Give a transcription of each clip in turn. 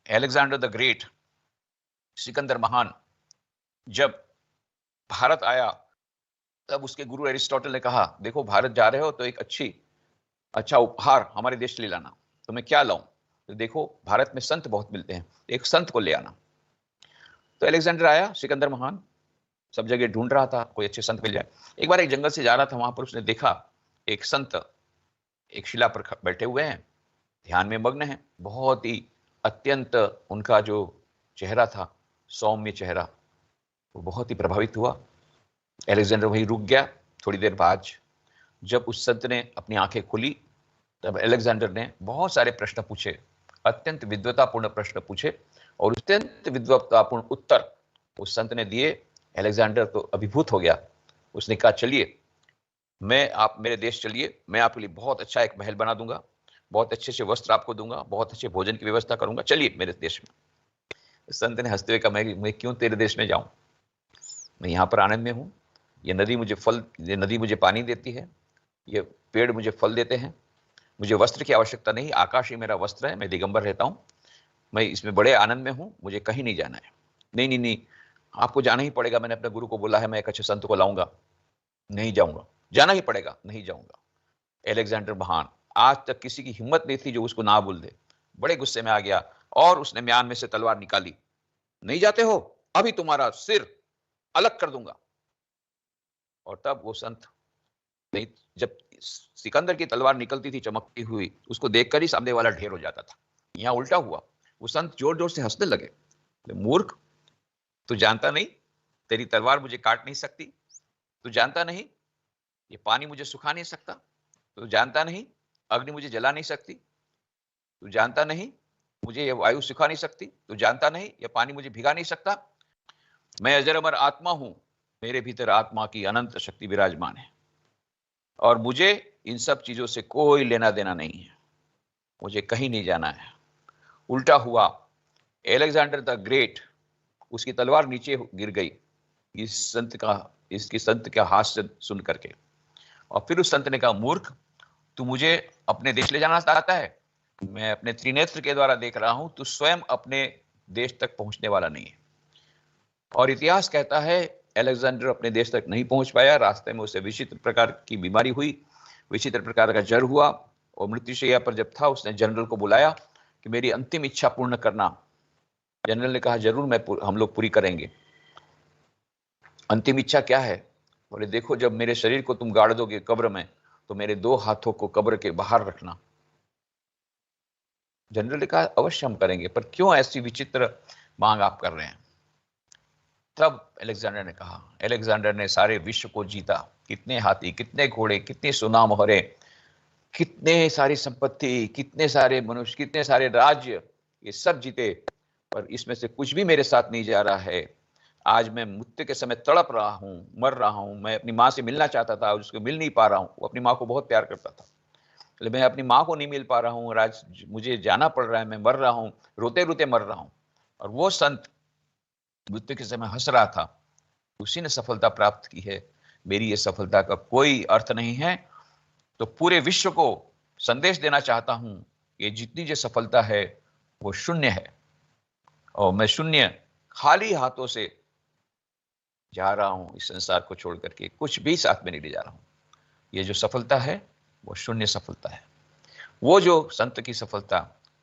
Alexander the great, Sikandar महान जब भारत आया, तब उसके गुरु एरिस्टोटल ने कहा, देखो भारत जा रहे हो तो एक अच्छा उपहार हमारे देश ले लाना। तो मैं क्या लाऊं? तो देखो भारत में संत बहुत मिलते हैं, एक संत को ले आना। तो अलेक्जेंडर आया, सिकंदर महान सब जगह ढूंढ रहा था कोई अच्छे संत मिल जाए। एक बार एक जंगल से जा रहा था, वहां पर उसने देखा एक संत एक शिला पर बैठे हुए हैं, ध्यान में मग्न है। बहुत ही अत्यंत उनका जो चेहरा था, सौम्य चेहरा, वो बहुत ही प्रभावित हुआ। अलेक्जेंडर वहीं रुक गया। थोड़ी देर बाद जब उस संत ने अपनी आंखें खोली, तब अलेक्जेंडर ने बहुत सारे प्रश्न पूछे, अत्यंत विद्वतापूर्ण प्रश्न पूछे, और अत्यंत विद्वतापूर्ण उत्तर उस संत ने दिए। अलेक्जेंडर तो अभिभूत हो गया। उसने कहा, चलिए आप मेरे देश चलिए, मैं आपके लिए बहुत अच्छा एक महल बना दूंगा, बहुत अच्छे से वस्त्र आपको दूंगा, बहुत अच्छे भोजन की व्यवस्था करूंगा, चलिए मेरे देश में। संत ने हंसते हुए कहा, मैं क्यों तेरे देश में जाऊं, मैं यहाँ पर आनंद में हूँ। ये नदी मुझे पानी देती है, ये पेड़ मुझे फल देते हैं, मुझे वस्त्र की आवश्यकता नहीं, आकाश ही मेरा वस्त्र है, मैं दिगंबर रहता हूँ, मैं इसमें बड़े आनंद में हूँ, मुझे कहीं नहीं जाना है। नहीं नहीं नहीं, आपको जाना ही पड़ेगा, मैंने अपने गुरु को बोला है मैं एक अच्छे संत को लाऊंगा। नहीं जाऊंगा, जाना ही पड़ेगा, नहीं जाऊंगा। अलेक्जेंडर महान, आज तक किसी की हिम्मत नहीं थी जो उसको ना बोल दे। बड़े गुस्से में आ गया और उसने म्यान में से तलवार निकाली। नहीं जाते हो, अभी तुम्हारा सिर अलग कर दूंगा। और तब वो संत नहीं, जब सिकंदर की तलवार निकलती थी चमकती हुई, उसको देखकर ही सामने वाला ढेर हो जाता था। यहां उल्टा हुआ, वो संत जोर जोर से हंसने लगे। मूर्ख, तू जानता नहीं तेरी तलवार मुझे काट नहीं सकती, तू जानता नहीं ये पानी मुझे सुखा नहीं सकता, तू जानता नहीं अग्नि मुझे जला नहीं सकती, तू जानता नहीं मुझे ये वायु सुखा नहीं सकती, तू जानता नहीं ये पानी मुझे भिगा नहीं सकता। मैं अजर अमर आत्मा हूं, मेरे भीतर आत्मा की अनंत शक्ति विराजमान है, और मुझे इन सब चीजों से कोई लेना देना नहीं है, मुझे कहीं नहीं जाना है। उल्टा हुआ, अलेक्जेंडर द ग्रेट, उसकी तलवार नीचे गिर गई इसकी संत का हास्य सुन करके। और फिर उस संत ने कहा, मूर्ख, तू मुझे अपने देश ले जाना चाहता है, मैं अपने त्रिनेत्र के द्वारा देख रहा हूं, तू स्वयं अपने देश तक पहुंचने वाला नहीं है। और इतिहास कहता है अलेक्जेंडर अपने देश तक नहीं पहुंच पाया, रास्ते में उसे विचित्र प्रकार की बीमारी हुई, विचित्र प्रकार का जर हुआ, और मृत्युशैया पर जब था उसने जनरल को बुलाया कि मेरी अंतिम इच्छा पूर्ण करना। जनरल ने कहा, जरूर हम लोग पूरी करेंगे। अंतिम इच्छा क्या है? बोले, देखो जब मेरे शरीर को तुम गाड़ दोगे कब्र में, तो मेरे 2 हाथों को कब्र के बाहर रखना। जनरल ने कहा, अवश्य हम करेंगे, पर क्यों ऐसी विचित्र मांग आप कर रहे हैं? तब अलेक्जेंडर ने कहा, अलेक्जेंडर ने सारे विश्व को जीता, कितने हाथी, कितने घोड़े, कितने सुनाम मोहरे, कितने सारी संपत्ति, कितने सारे मनुष्य, कितने सारे राज्य, ये सब जीते, पर इसमें से कुछ भी मेरे साथ नहीं जा रहा है। आज मैं मृत्यु के समय तड़प रहा हूं, मर रहा हूं, मैं अपनी माँ से मिलना चाहता था, उसको मिल नहीं पा रहा हूं। वो अपनी माँ को बहुत प्यार करता था, मैं अपनी माँ को नहीं मिल पा रहा हूँ, राज मुझे जाना पड़ रहा है, मैं मर रहा हूँ, रोते रोते मर रहा हूँ। और वो संत मृत्यु के समय हंस रहा था, उसी ने सफलता प्राप्त की है, मेरी ये सफलता का कोई अर्थ नहीं है। तो पूरे विश्व को संदेश देना चाहता हूं, ये जितनी जो सफलता है वो शून्य है, और मैं शून्य खाली हाथों से जा रहा हूं इस संसार को छोड़ करके, कुछ भी साथ में नहीं ले जा रहा हूं। ये जो सफलता है वो शून्य सफलता है। वो जो संत की सफलता,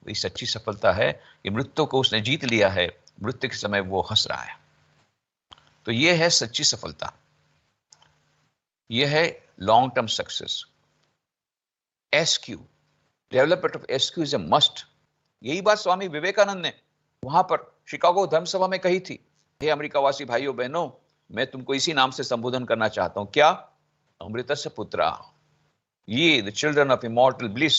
वही सच्ची सफलता है कि मृत्यु को उसने जीत लिया है, मृत्यु के समय वो हंस रहा है। तो ये है सच्ची सफलता, ये है long term success. SQ, development of SQ is a must. यही बात स्वामी विवेकानंद ने वहां पर शिकागो धर्म सभा में कही थी। हे अमेरिकावासी भाइयों बहनों, मैं तुमको इसी नाम से संबोधन करना चाहता हूं, क्या? अमृतस्य पुत्रा, ये the children of immortal bliss.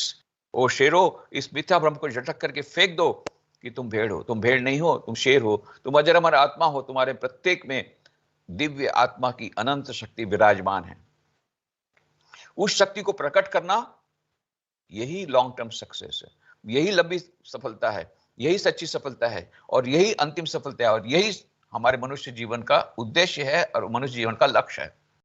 ओ शेरो, इस मिथ्या भ्रम को झटक करके फेंक दो कि तुम भेड़ हो। तुम भेड़ नहीं हो, तुम शेर हो, तुम अजर अमर आत्मा हो, तुम्हारे प्रत्येक में दिव्य आत्मा की अनंत शक्ति विराजमान है। उस शक्ति को प्रकट करना, यही लॉन्ग टर्म सक्सेस है, यही लंबी सफलता है, यही सच्ची सफलता है, और यही अंतिम सफलता है, और यही हमारे मनुष्य जीवन का उद्देश्य है और मनुष्य जीवन का लक्ष्य है।